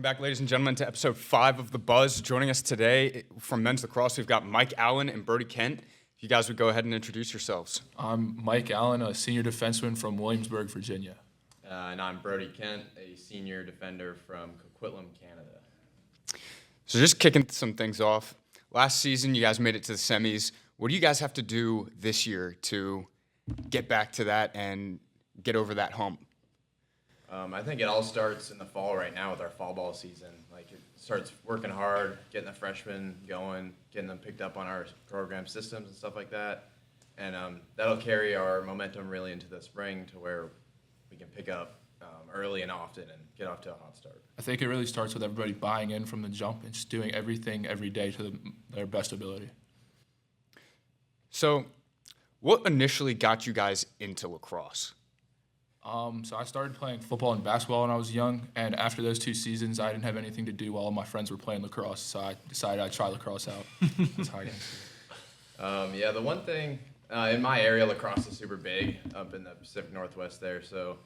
back, ladies and gentlemen, to episode 5 of The Buzz. Joining us today from men's lacrosse, we've got Mike Allen and Brodie Kent. If you guys would go ahead and introduce yourselves. I'm Mike Allen, a senior defenseman from Williamsburg, Virginia. And I'm Brodie Kent, a senior defender from Coquitlam, Canada. So just kicking some things off. Last season, you guys made it to the semis. What do you guys have to do this year to get back to that and get over that hump? I think it all starts in the fall right now with our fall ball season. Like, it starts working hard, getting the freshmen going, getting them picked up on our program systems and stuff like that. And that'll carry our momentum really into the spring to where we can pick up early and often and get off to a hot start. I think it really starts with everybody buying in from the jump and just doing everything every day to their best ability. So what initially got you guys into lacrosse? So I started playing football and basketball when I was young, and after those 2 seasons, I didn't have anything to do while all my friends were playing lacrosse, so I decided I'd try lacrosse out. That's how I got into it. Yeah, the one thing, in my area, lacrosse is super big up in the Pacific Northwest there. So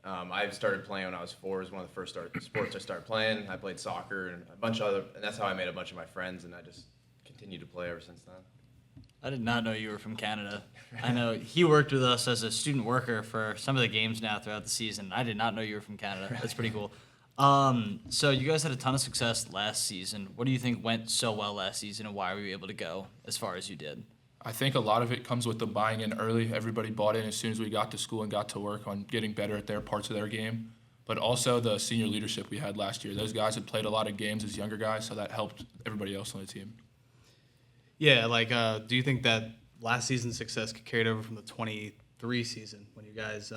I started playing when I was 4. It was one of the first sports I started playing. I played soccer and a bunch of other, and that's how I made a bunch of my friends, and I just continued to play ever since then. I did not know you were from Canada. I know he worked with us as a student worker for some of the games now throughout the season. I did not know you were from Canada. That's pretty cool. So you guys had a ton of success last season. What do you think went so well last season, and why were you able to go as far as you did? I think a lot of it comes with the buying in early. Everybody bought in as soon as we got to school and got to work on getting better at their parts of their game. But also the senior leadership we had last year. Those guys had played a lot of games as younger guys, so that helped everybody else on the team. Yeah, do you think that last season's success carried over from the 23 season when you guys,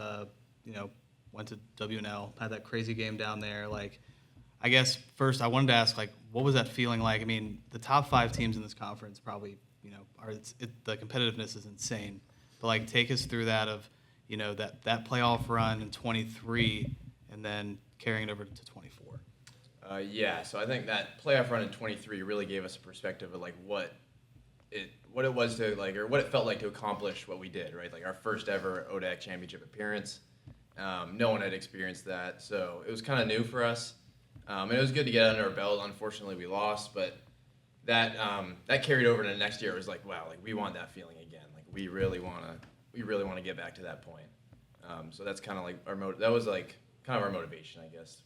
went to WNL, had that crazy game down there? Like, I guess first I wanted to ask, what was that feeling like? I mean, the top 5 teams in this conference probably, the competitiveness is insane. But take us through that of, that playoff run in 23 and then carrying it over to 24. So I think that playoff run in 23 really gave us a perspective of what it was to or what it felt like to accomplish what we did, right? Like our first ever ODAC championship appearance. No one had experienced that, so it was kind of new for us. And it was good to get under our belt. Unfortunately, we lost, but that carried over to the next year. It was wow, we want that feeling again. We really want to get back to that point. So that's kind of that was kind of our motivation, I guess,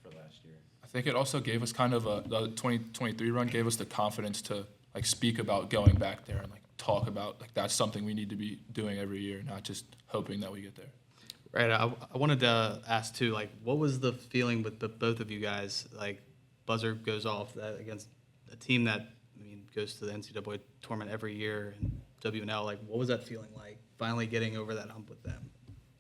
for last year. I think it also gave us kind of the 2023 run gave us the confidence to speak about going back there and talk about that's something we need to be doing every year, not just hoping that we get there. Right. I wanted to ask too, what was the feeling with both of you guys? Buzzer goes off against a team that goes to the NCAA tournament every year and WNL. What was that feeling like? Finally getting over that hump with them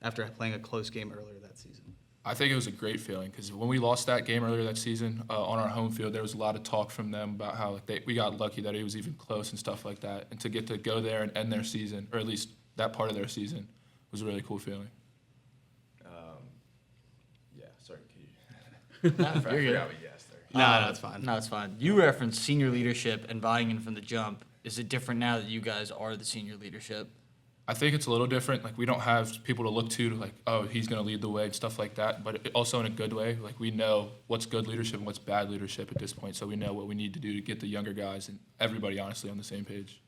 after playing a close game earlier that season. I think it was a great feeling because when we lost that game earlier that season on our home field, there was a lot of talk from them about how we got lucky that it was even close and stuff like that. And to get to go there and end their season, or at least that part of their season, was a really cool feeling. Sorry, I forgot what you asked there. No, it's fine. No, it's fine. You referenced senior leadership and buying in from the jump. Is it different now that you guys are the senior leadership? I think it's a little different. We don't have people to look to he's going to lead the way and stuff like that, but also in a good way. We know what's good leadership and what's bad leadership at this point, so we know what we need to do to get the younger guys and everybody, honestly, on the same page.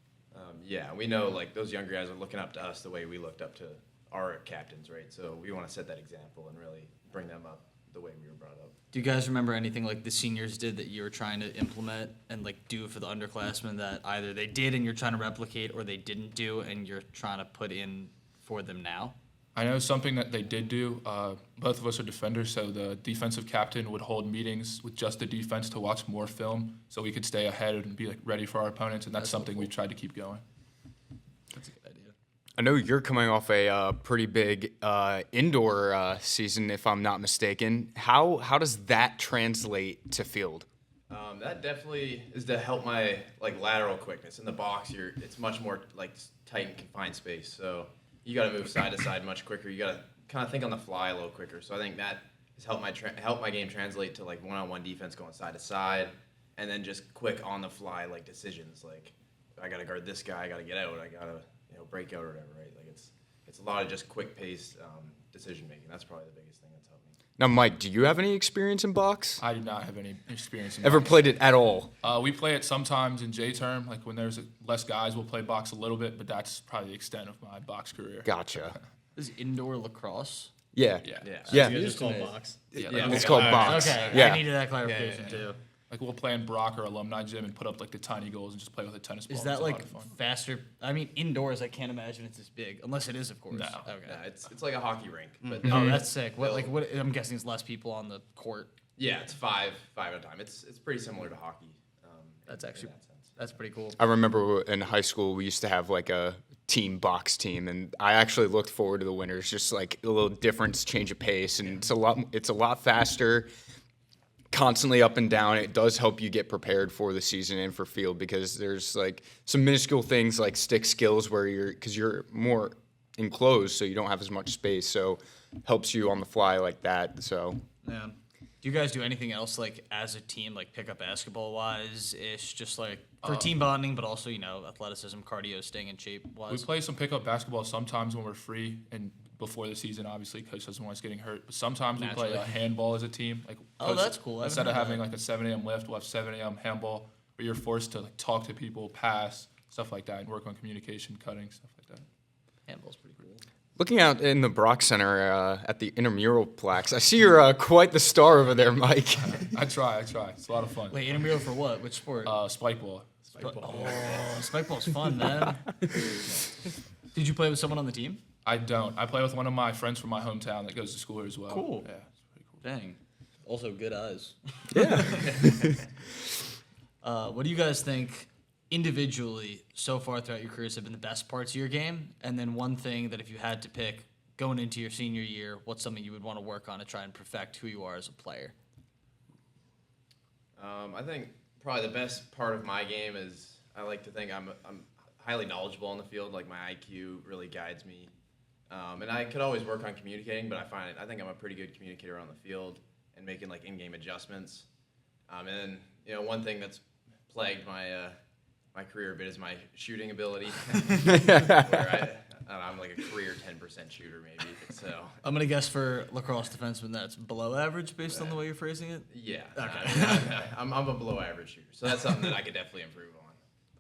We know, those younger guys are looking up to us the way we looked up to our captains, right? So we want to set that example and really bring them up the way we were brought up. Do you guys remember anything the seniors did that you were trying to implement and do for the underclassmen that either they did and you're trying to replicate or they didn't do and you're trying to put in for them now? I know something that they did do. Both of us are defenders, so the defensive captain would hold meetings with just the defense to watch more film so we could stay ahead and be ready for our opponents, and that's something we've tried to keep going. That's a good idea. I know you're coming off a pretty big indoor season, if I'm not mistaken. How does that translate to field? That definitely is to help my lateral quickness. In the box, it's much more tight and confined space. So you got to move side to side much quicker. You got to kind of think on the fly a little quicker. So I think that has helped my game translate to one-on-one defense going side to side, and then just quick on the fly decisions. I got to guard this guy. I got to get out. I got to break out or whatever. Right? It's a lot of just quick paced decision making. That's probably the biggest thing that's helped me. Now, Mike, do you have any experience in box? I do not have any experience in Ever box. played it at all? We play it sometimes in J-term, like when there's less guys, we'll play box a little bit, but that's probably the extent of my box career. Gotcha. Is indoor lacrosse? Yeah. Yeah. Yeah. You just call box. Yeah. It's called box. Okay, Yeah. I needed that clarification too. Like we'll play in Brock or alumni gym and put up like the tiny goals and just play with a tennis ball. Is that It's a lot like of fun. faster? I mean, indoors, I can't imagine it's as big, unless it is, of course. No. Okay. Yeah, it's like a hockey rink, but Oh, that's sick. What They'll- what? I'm guessing it's less people on the court. yeah, it's five at a time. It's pretty similar to hockey. That's in actually that sense. that's pretty cool. I remember in high school we used to have like a team box team, and I actually looked forward to the winters. Just like a little difference, change of pace, and it's a lot faster. Constantly up and down. It does help you get prepared for the season and for field because there's like some minuscule things like stick skills where you're more enclosed, so you don't have as much space. So helps you on the fly like that. So Yeah. Do you guys do anything else like as a team, like pickup basketball wise ish, just like for team bonding, but also athleticism, cardio, staying in shape We wise? play some pickup basketball sometimes when we're free and before the season, obviously, coach doesn't want us getting hurt. But sometimes we play handball as a team. Like Oh, coach- that's cool. I Instead of haven't having heard like a 7 a.m. lift, we'll have 7 a.m. handball where you're forced to like talk to people, pass, stuff like that, and work on communication, cutting, stuff like that. Handball's pretty cool. looking out in the Brock Center at the intramural plaques, I see you're quite the star over there, Mike. I try. It's a lot of fun. Wait, intramural for what? Which sport? Spike ball. Oh, spike ball's fun, man. Did you play with someone on the team? I don't. I play with one of my friends from my hometown that goes to school here as well. Cool. Yeah, it's pretty cool. Dang. Also, good eyes. Yeah. What do you guys think individually so far throughout your careers have been the best parts of your game? And then one thing that if you had to pick going into your senior year, what's something you would want to work on to try and perfect who you are as a player? I think probably the best part of my game is I like to think I'm highly knowledgeable on the field. Like my IQ really guides me, and I could always work on communicating. But I think I'm a pretty good communicator on the field and making like in-game adjustments. And then one thing that's plagued my my career a bit is my shooting ability. Where I'm like a career 10% shooter maybe. So I'm going to guess for lacrosse defenseman that's below average based on the way you're phrasing it. yeah, Okay. I'm a below average shooter. So that's something that I could definitely improve on.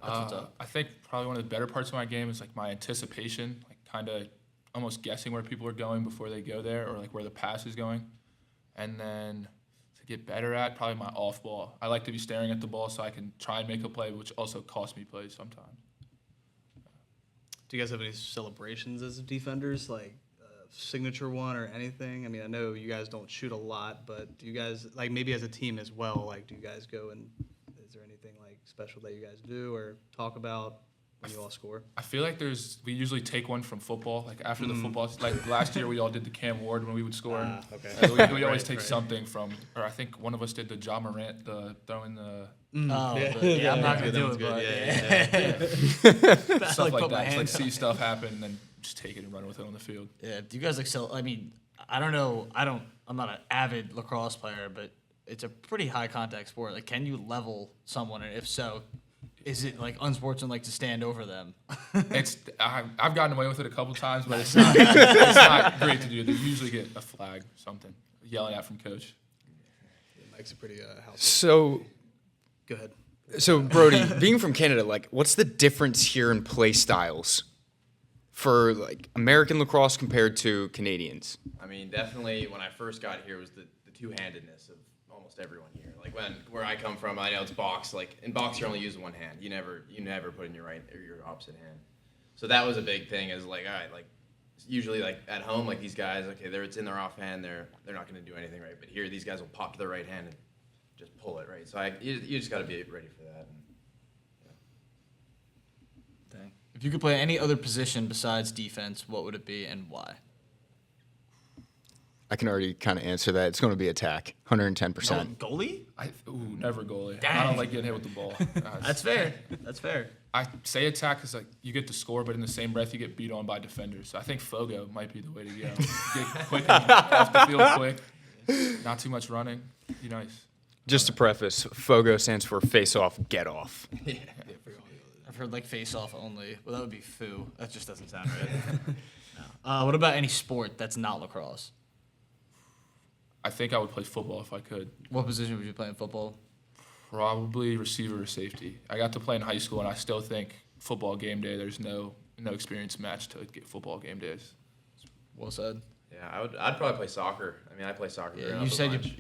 That's what's up. I think probably one of the better parts of my game is like my anticipation, like kind of almost guessing where people are going before they go there, or like where the pass is going. And then to get better at, probably my off ball. I like to be staring at the ball so I can try and make a play, which also costs me plays sometimes. Do you guys have any celebrations as defenders, like a signature one or anything? I mean, I know you guys don't shoot a lot, but do you guys, like maybe as a team as well, like do you guys go and is there anything like special that you guys do or talk about when you all score? I feel like we usually take one from football. Like after the football, like last year we all did the Cam Ward when we would score. Okay. So we always Right, take right. something from, or I think one of us did the Ja Morant, the throwing the Oh, Yeah. but, yeah, I'm not Yeah, going to that do one's it, good. but Yeah, stuff like put my that. Just, hand like on see it. stuff happen and then just take it and run with it on the field. Yeah. Do you guys excel? I mean, I don't know. I'm not an avid lacrosse player, but it's a pretty high contact sport. Like, can you level someone? And if so, is it like unsportsmanlike to stand over them? I've gotten away with it a couple times, but it's not great to do. They usually get a flag, something yelling at from coach. Mike's a pretty helpful. So, Go ahead. Brody, being from Canada, like, what's the difference here in play styles for like American lacrosse compared to Canadians? I mean, definitely when I first got here was the two-handedness of almost everyone here. Like where I come from, I know it's box. Like in box, you're only using one hand. You never put in your right or your opposite hand. So that was a big thing. Is like, all right, like usually like at home, like these guys, okay, it's in their offhand. They're not going to do anything right. But here, these guys will pop to their right hand and just pull it right. So you just got to be ready for that. And, Dang. If you could play any other position besides defense, what would it be and why? I can already kind of answer that. It's going to be attack, 110%. Goalie? Never goalie. I Dang. don't like getting hit with the ball. That's fair. That's fair. I say attack because like you get to score, but in the same breath you get beat on by defenders. So I think Fogo might be the way to go. Get quick and off the field quick, not too much running. Be nice. Just to preface, FOGO stands for face off, get off. I've heard like face off only. Well, that would be foo. That just doesn't sound right. No. What about any sport that's not lacrosse? I think I would play football if I could. What position would you play in football? Probably receiver or safety. I got to play in high school, and I still think football game day, there's no experience match to get football game days. Well said. Yeah, I'd probably play soccer. I mean, I play soccer. growing Yeah, up you a said bunch.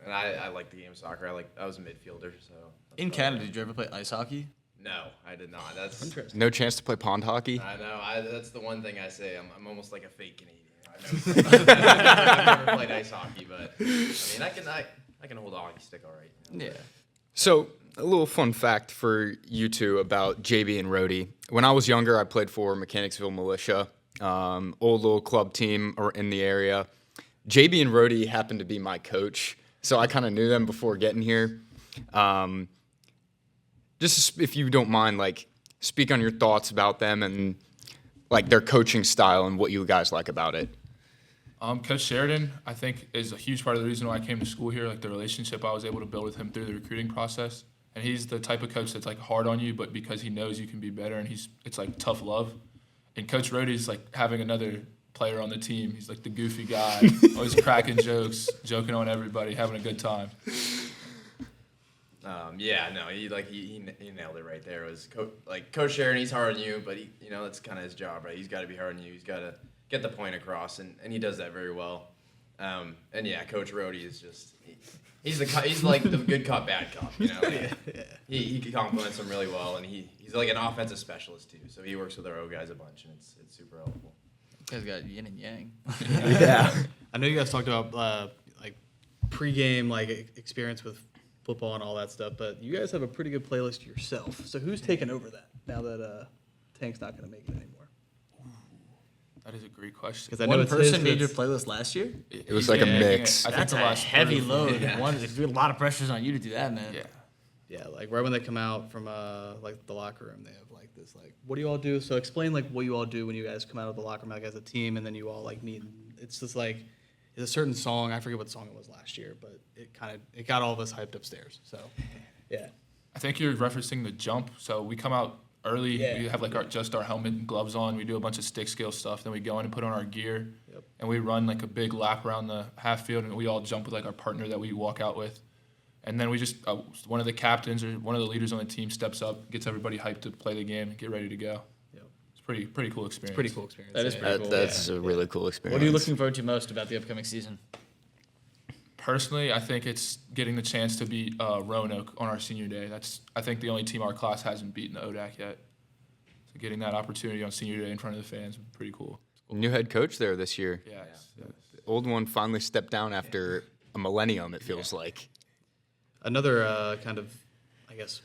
And I like the game of soccer. I was a midfielder, so. that's In probably- Canada, did you ever play ice hocky? No, I did not. That's Interesting. No chance to play pond hockey? I know. That's the one thing I say. I'm almost like a fake Canadian. I've never played ice hockey, but I mean, I can hold a hockey stick all right. You know? Yeah. So, a little fun fact for you two about JB and Rhodey. When I was younger, I played for Mechanicsville Militia, old little club team in the area. JB and Rhodey happened to be my coach, so I kind of knew them before getting here. Just if you don't mind, like, speak on your thoughts about them and like their coaching style and what you guys like about it. Coach Sheridan, I think, is a huge part of the reason why I came to school here. Like the relationship I was able to build with him through the recruiting process, and he's the type of coach that's like hard on you, but because he knows you can be better, and it's like tough love. And Coach Rhodey's like having another player on the team. He's like the goofy guy, always cracking jokes, joking on everybody, having a good time. Yeah, no, he nailed it right there. It was Coach Sheridan. He's hard on you, but that's kind of his job, right? He's got to be hard on you. He's got to get the point across, and he does that very well. And yeah, Coach Rhodey is just he's like the good cop, bad cop. You know, he compliments them really well, and he's like an offensive specialist too. So he works with our O guys a bunch, and it's super helpful. You guys got yin and yang. Yeah. I know you guys talked about like pregame experience with football and all that stuff, but you guys have a pretty good playlist yourself. So who's taken over that now that Tank's not going to make it anymore? That is a great question. Because I know One it's person his made your that's- playlist last year? It was like a mix. I think That's the a last heavy 3 or 4 load. Yeah. A lot of pressures on you to do that, man. Yeah. Yeah, like right when they come out from like the locker room, they have like this what do you all do? So explain like what you all do when you guys come out of the locker room like as a team, and then you all like meet. It's just like it's a certain song. I forget what song it was last year, but it got all of us hyped upstairs. So yeah, I think you're referencing the jump. So we come out early. Yeah. We have like just our helmet and gloves on. We do a bunch of stick scale stuff. Then we go in and put on our gear. Yep. And we run like a big lap around the half field, and we all jump with like our partner that we walk out with. And then we just one of the captains or one of the leaders on the team steps up, gets everybody hyped to play the game and get ready to go. Yep. It's pretty cool experience. Pretty cool experience. That is yeah. pretty cool. That's a really cool experience. What are you looking forward to most about the upcoming season? Personally, I think it's getting the chance to beat Roanoke on our senior day. That's I think the only team our class hasn't beaten the ODAC yet. So getting that opportunity on senior day in front of the fans would be pretty cool. New head coach there this year. Yeah. Old one finally stepped down after a millennium, it feels like. Another kind of, I guess,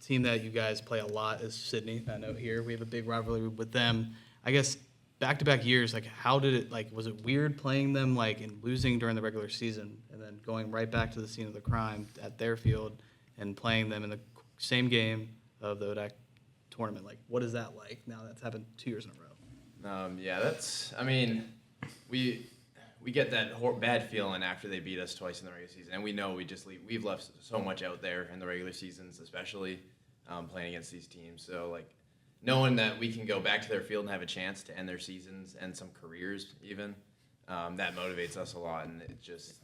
team that you guys play a lot is Sydney. I know here we have a big rivalry with them. I guess back-to-back years, like how did it, was it weird playing them and losing during the regular season and then going right back to the scene of the crime at their field and playing them in the same game of the ODAC tournament? Like, what is that like now that's happened 2 years in a row? We get that bad feeling after they beat us twice in the regular season, and we know we've left so much out there in the regular seasons, especially playing against these teams. So knowing that we can go back to their field and have a chance to end their seasons and some careers even, that motivates us a lot, and it just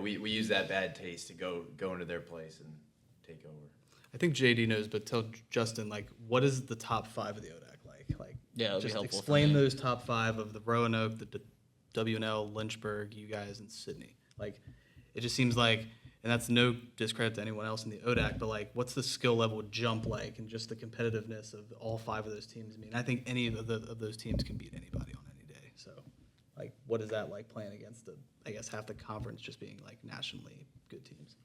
we use that bad taste to go into their place and take over. I think JD knows, but tell Justin, what is the top 5 of the ODAC like? Yeah, it'll be just helpful for explain me. those top 5 of the Roanoke, the WNL, Lynchburg, you guys, and Sydney. It just seems and that's no discredit to anyone else in the ODAC, but what's the skill level jump and just the competitiveness of all 5 of those teams? I mean, I think any of those teams can beat anybody on any day. So, what is that like playing against half the conference just being nationally good teams?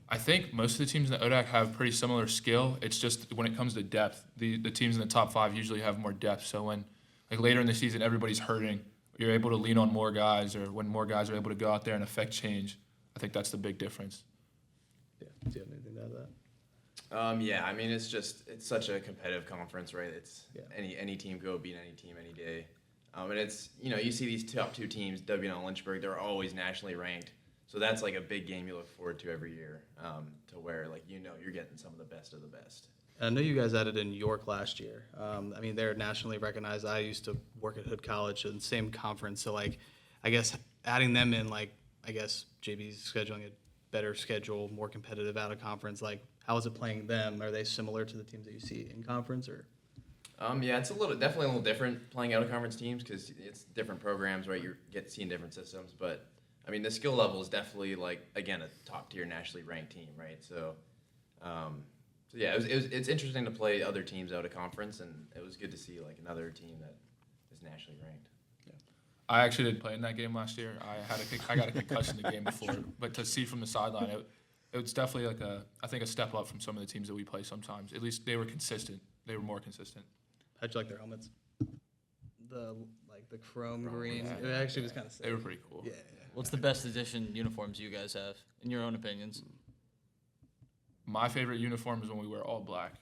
I think most of the teams in the ODAC have pretty similar skill. It's just when it comes to depth, the teams in the top 5 usually have more depth. So when later in the season everybody's hurting, you're able to lean on more guys, or when more guys are able to go out there and affect change. I think that's the big difference. Yeah. Do you have anything to add to that? Yeah, I mean it's such a competitive conference, right? It's Yeah. any team go beat any team any day, and it's you see these top 2 teams, WNL and Lynchburg, they're always nationally ranked, so that's a big game you look forward to every year, to where you're getting some of the best of the best. I know you guys added in York last year. I mean, they're nationally recognized. I used to work at Hood College in the same conference. So, I guess adding them in, like, I guess JB's scheduling a better schedule, more competitive out of conference. Like, how is it playing them? Are they similar to the teams that you see in conference, or? Yeah, it's definitely a little different playing out of conference teams because it's different programs, right? You get seeing different systems, but I mean the skill level is definitely like again a top tier nationally ranked team, right? So, yeah, it's interesting to play other teams out of conference, and it was good to see like another team that is nationally ranked. I actually didn't play in that game last year. I got a concussion the game before, but to see from the sideline, it was definitely like a step up from some of the teams that we play sometimes. At least they were consistent. They were more consistent. How'd you like their helmets? The chrome green. It actually was kind of sick. They were pretty cool. Yeah. What's the best edition uniforms you guys have, in your own opinions? My favorite uniform is when we wear all black.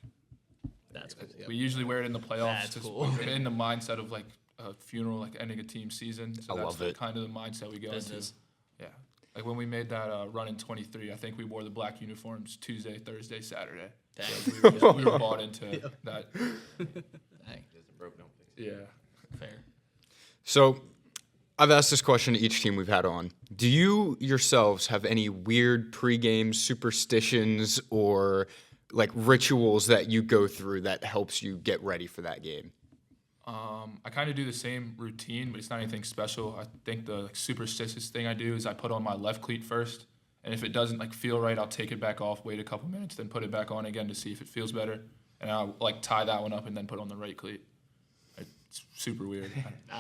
That's cool. We usually wear it in the playoffs. That's just cool. we're in the mindset of like a funeral, like ending a team season. So I that's love it. kind of the mindset we go Business. into. Yeah. Like when we made that run in 23, I think we wore the black uniforms Tuesday, Thursday, Saturday. Dang. So we were bought into that. Dang. Doesn't broke, don't fix it. Yeah. Fair. So I've asked this question to each team we've had on. Do you yourselves have any weird pregame superstitions or like rituals that you go through that helps you get ready for that game? I kind of do the same routine, but it's not anything special. I think the superstitious thing I do is I put on my left cleat first, and if it doesn't feel right, I'll take it back off, wait a couple minutes, then put it back on again to see if it feels better, and I'll tie that one up and then put on the right cleat. It's super weird.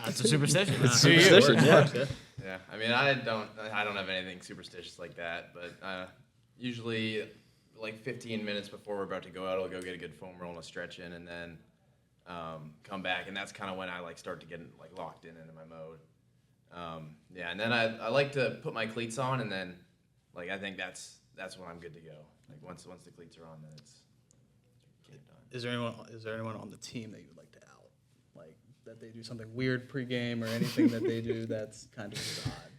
It's a superstition. Superstition, yeah. Yeah, I mean, I don't have anything superstitious like that, but usually, 15 minutes before we're about to go out, I'll go get a good foam roll and a stretch in, and then come back, and that's kind of when I start to get locked into my mode. Yeah, and then I like to put my cleats on, and then I think that's when I'm good to go. Once the cleats are on, then it's get it done. Is there anyone on the team that you would like to out? That they do something weird pregame or anything that they do that's kind of just odd,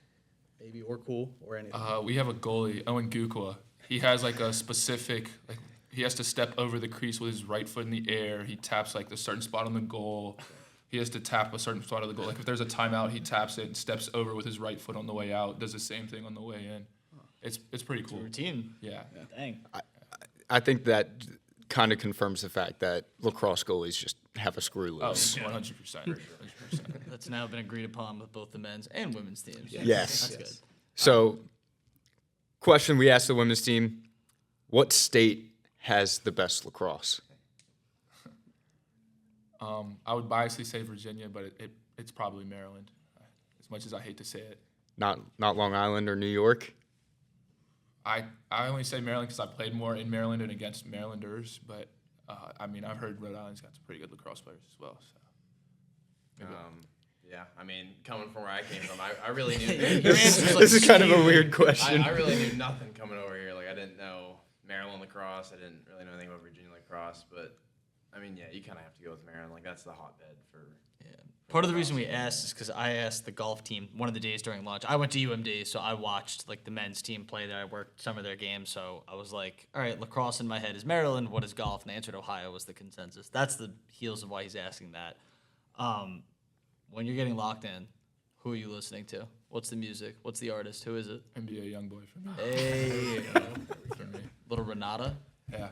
maybe, or cool, or anything? We have a goalie, Owen Gukwa. He has a specific, he has to step over the crease with his right foot in the air. He taps a certain spot on the goal. He has to tap a certain spot of the goal. If there's a timeout, he taps it and steps over with his right foot on the way out. Does the same thing on the way in. It's pretty cool. Routine. Yeah. Dang. I think that kind of confirms the fact that lacrosse goalies just have a screw Oh, loose. 100%. 100%. That's now been agreed upon with both the men's and women's teams. Yes. That's good. So, question we asked the women's team: what state has the best lacrosse? I would biasly say Virginia, but it's probably Maryland, as much as I hate to say it. Not Long Island or New York? I only say Maryland because I played more in Maryland and against Marylanders, but I've heard Rhode Island's got some pretty good lacrosse players as well. So. Maybe. Yeah, I mean, coming from where I came from, I really knew. This is kind of a weird question. I really knew nothing coming over here. I didn't know Maryland lacrosse. I didn't really know anything about Virginia lacrosse. But, I mean, yeah, you kind of have to go with Maryland. That's the hotbed for. Yeah. Part of the reason we asked is because I asked the golf team one of the days during lunch. I went to UMD, so I watched the men's team play there. I worked some of their games, so I was like, all right, lacrosse in my head is Maryland. What is golf? And they answered Ohio was the consensus. That's the heels of why he's asking that. When you're getting locked in, who are you listening to? What's the music? What's the artist? Who is it? NBA YoungBoy for me. Hey, For me. little Renata. Yeah.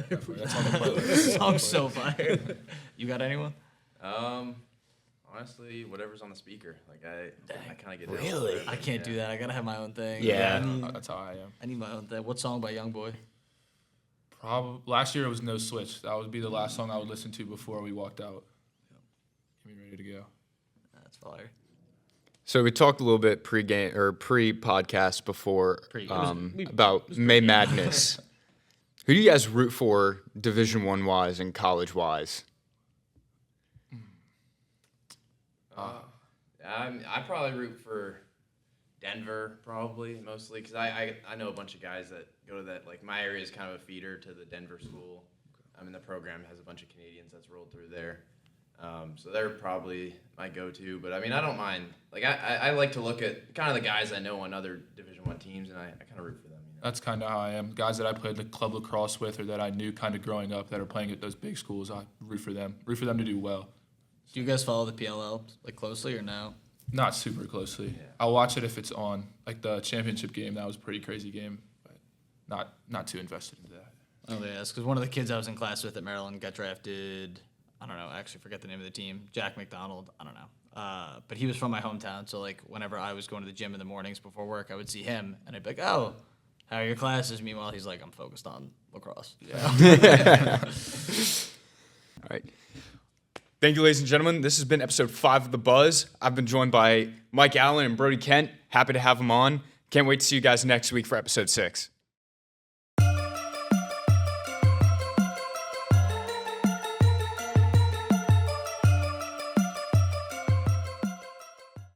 Definitely. That's on the playlist. Song's so fire. You got anyone? Honestly, whatever's on the speaker. I kind of get down Really? with it. I can't do that. I gotta have my own thing. Yeah. That's how I am. I need my own thing. What song by YoungBoy? Probably last year it was No Switch. That would be the last song I would listen to before we walked out. Get me ready to go. That's fire. So we talked a little bit pre-podcast before about May Madness. Who do you guys root for Division I wise and college wise? I probably root for Denver, probably mostly because I know a bunch of guys that go to that. My area is kind of a feeder to the Denver school. The program has a bunch of Canadians that's rolled through there. So they're probably my go-to, but I don't mind. I like to look at kind of the guys I know on other Division I teams, and I kind of root for them. That's kind of how I am. Guys that I played the club lacrosse with or that I knew kind of growing up that are playing at those big schools, I root for them. Root for them to do well. Do you guys follow the PLL closely or no? Not super closely. I'll watch it if it's on. Like the championship game, that was a pretty crazy game, but not too invested into that. Oh, yes, because one of the kids I was in class with at Maryland got drafted. I don't know. I actually forget the name of the team. Jack McDonald. I don't know. But he was from my hometown, so like whenever I was going to the gym in the mornings before work, I would see him, and I'd be like, "Oh, how are your classes?" Meanwhile, he's like, "I'm focused on lacrosse." All right. Thank you, ladies and gentlemen. This has been episode 5 of The Buzz. I've been joined by Mike Allen and Brodie Kent. Happy to have them on. Can't wait to see you guys next week for episode 6.